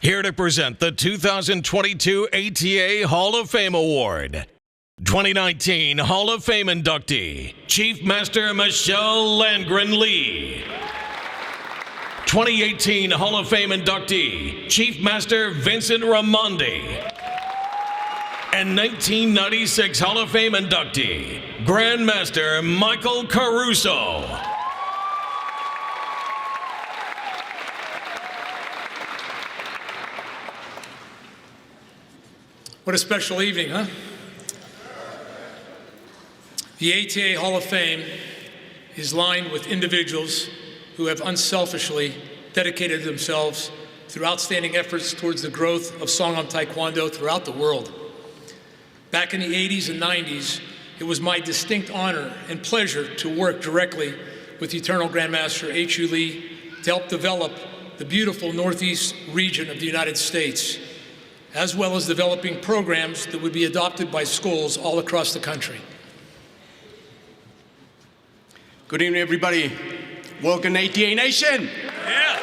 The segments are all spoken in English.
Here to present the 2022 ATA Hall of Fame Award. 2019 Hall of Fame inductee, Chief Master Michelle Landgren Lee. 2018 Hall of Fame inductee, Chief Master Vincent Raimondi. And 1996 Hall of Fame inductee, Grandmaster Michael Caruso. What a special evening, huh? The ATA Hall of Fame is lined with individuals who have unselfishly dedicated themselves through outstanding efforts towards the growth of Songam Taekwondo throughout the world. Back in the 80s and 90s, it was my distinct honor and pleasure to work directly with Eternal Grandmaster H.U. Lee to help develop the beautiful Northeast region of the United States, as well as developing programs that would be adopted by schools all across the country. Good evening, everybody. Welcome, ATA Nation. Yeah.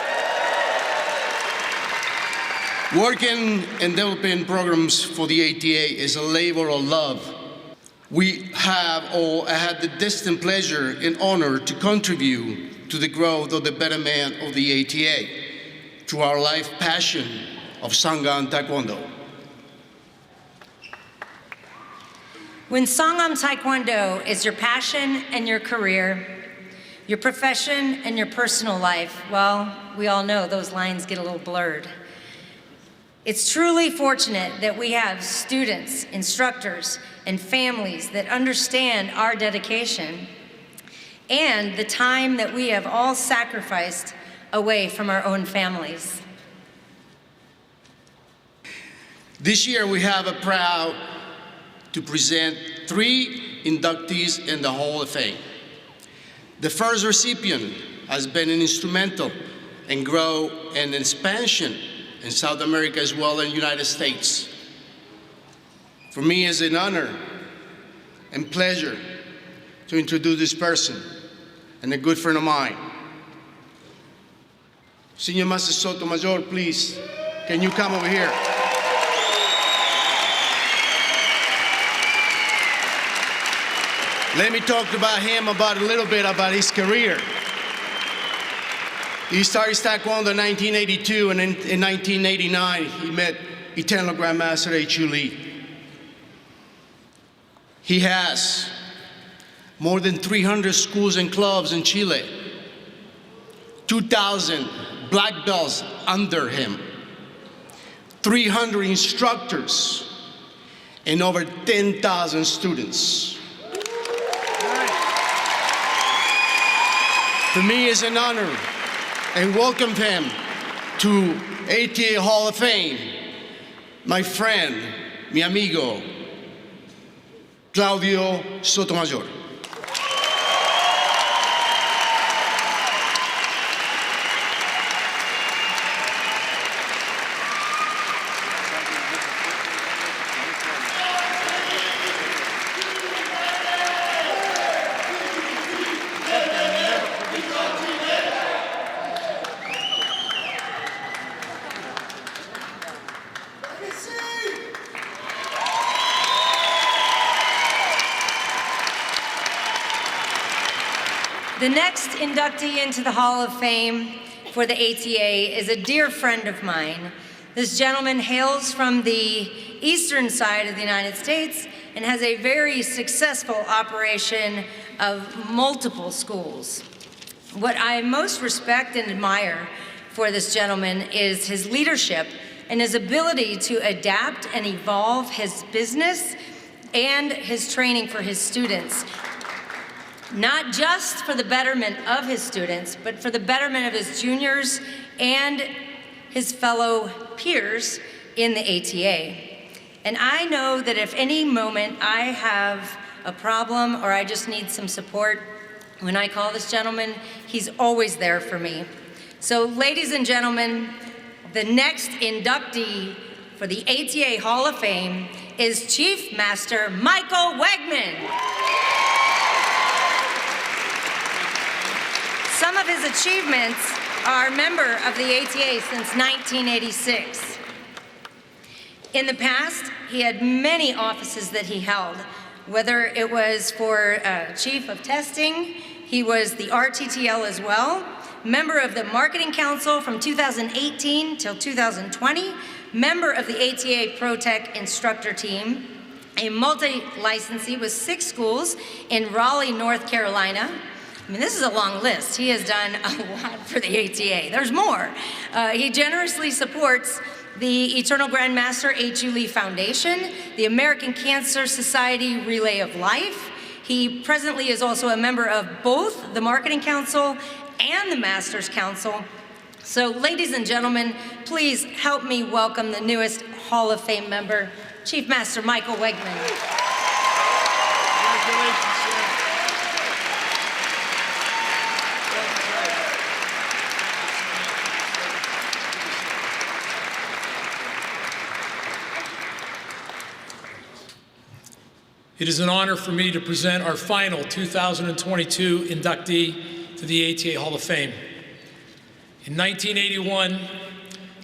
Working and developing programs for the ATA is a labor of love. We have all had the distant pleasure and honor to contribute to the growth of the betterment of the ATA through our life passion of Songam Taekwondo. When Songam Taekwondo is your passion and your career, your profession and your personal life, well, we all know those lines get a little blurred. It's truly fortunate that we have students, instructors, and families that understand our dedication and the time that we have all sacrificed away from our own families. This year we have a proud to present 3 inductees in the Hall of Fame. The first recipient has been an instrumental in growth and expansion in South America as well as the United States. For me, it's an honor and pleasure to introduce this person and a good friend of mine. Senior Master Sotomayor, please, can you come over here? Let me talk about him a little bit about his career. He started Taekwondo in 1982, and in 1989, he met Eternal Grandmaster H.U. Lee. He has more than 300 schools and clubs in Chile, 2,000 black belts under him, 300 instructors, and over 10,000 students. For me, it's an honor and welcome him to ATA Hall of Fame, my friend, mi amigo, Claudio Sotomayor. The next inductee into the Hall of Fame for the ATA is a dear friend of mine. This gentleman hails from the eastern side of the United States and has a very successful operation of multiple schools. What I most respect and admire for this gentleman is his leadership and his ability to adapt and evolve his business and his training for his students. Not just for the betterment of his students, but for the betterment of his juniors and his fellow peers in the ATA. And I know that if any moment I have a problem or I just need some support, when I call this gentleman, he's always there for me. So ladies and gentlemen, the next inductee for the ATA Hall of Fame is Chief Master Michael Wegman. Some of his achievements our member of the ATA since 1986. In the past, he had many offices that he held, whether it was for Chief of Testing, he was the RTTL as well, member of the Marketing Council from 2018 till 2020, member of the ATA ProTech instructor team, a multi-licensee with 6 schools in Raleigh, North Carolina. I mean, this is a long list. He has done a lot for the ATA. There's more. He generously supports the Eternal Grandmaster H.U. Lee Foundation, the American Cancer Society Relay of Life. He presently is also a member of both the Marketing Council and the Masters Council. So, ladies and gentlemen, please help me welcome the newest Hall of Fame member, Chief Master Michael Wegman. Congratulations, sir. It is an honor for me to present our final 2022 inductee to the ATA Hall of Fame. In 1981,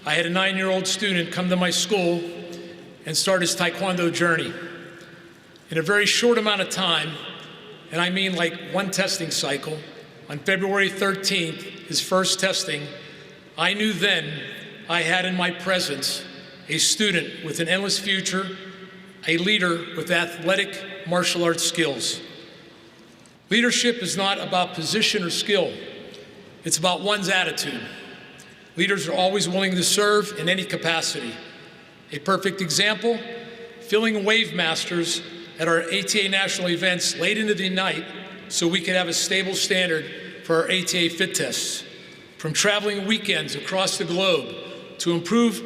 I had a 9-year-old student come to my school and start his Taekwondo journey. In a very short amount of time, and I mean like one testing cycle, on February 13th, his first testing, I knew then I had in my presence a student with an endless future, a leader with athletic martial arts skills. Leadership is not about position or skill. It's about one's attitude. Leaders are always willing to serve in any capacity. A perfect example, filling wave masters at our ATA national events late into the night so we could have a stable standard for our ATA fit tests. From traveling weekends across the globe to improve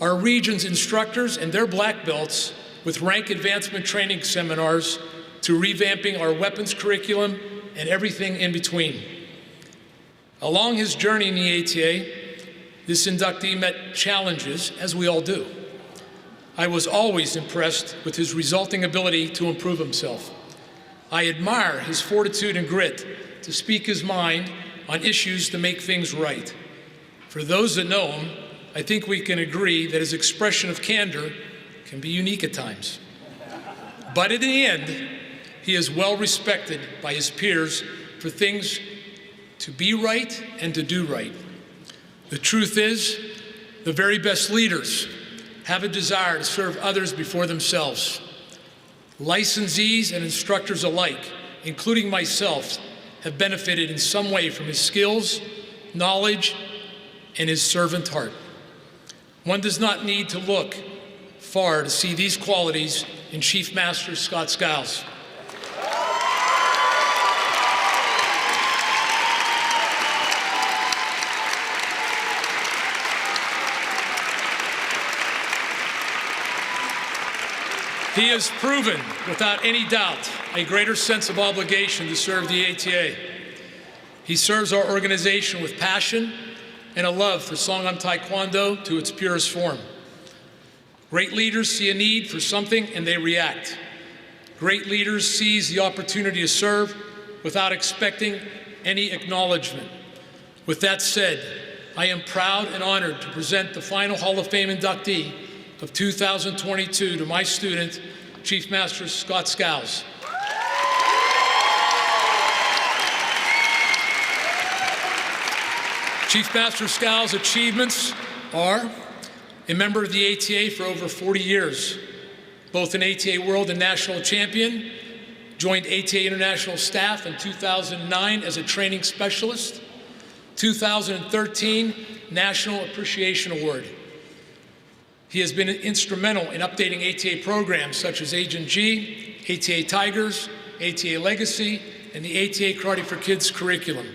our region's instructors and their black belts with rank advancement training seminars to revamping our weapons curriculum and everything in between. Along his journey in the ATA, this inductee met challenges, as we all do. I was always impressed with his resulting ability to improve himself. I admire his fortitude and grit to speak his mind on issues to make things right. For those that know him, I think we can agree that his expression of candor can be unique at times. But in the end, he is well respected by his peers for things to be right and to do right. The truth is, the very best leaders have a desire to serve others before themselves. Licensees and instructors alike, including myself, have benefited in some way from his skills, knowledge, and his servant heart. One does not need to look far to see these qualities in Chief Master Scott Skiles. He has proven, without any doubt, a greater sense of obligation to serve the ATA. He serves our organization with passion and a love for Songham Taekwondo to its purest form. Great leaders see a need for something and they react. Great leaders seize the opportunity to serve without expecting any acknowledgement. With that said, I am proud and honored to present the final Hall of Fame inductee of 2022 to my student, Chief Master Scott Skiles. Chief Master Skiles' achievements are a member of the ATA for over 40 years, both an ATA World and National Champion, joined ATA International staff in 2009 as a training specialist, 2013 National Appreciation Award. He has been instrumental in updating ATA programs such as Agent G, ATA Tigers, ATA Legacy, and the ATA Karate for Kids curriculum.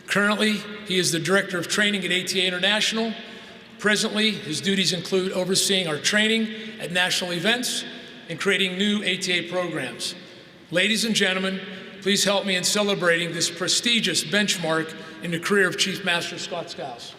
Currently, he is the Director of Training at ATA International. Presently, his duties include overseeing our training at national events and creating new ATA programs. Ladies and gentlemen, please help me in celebrating this prestigious benchmark in the career of Chief Master Scott Skiles.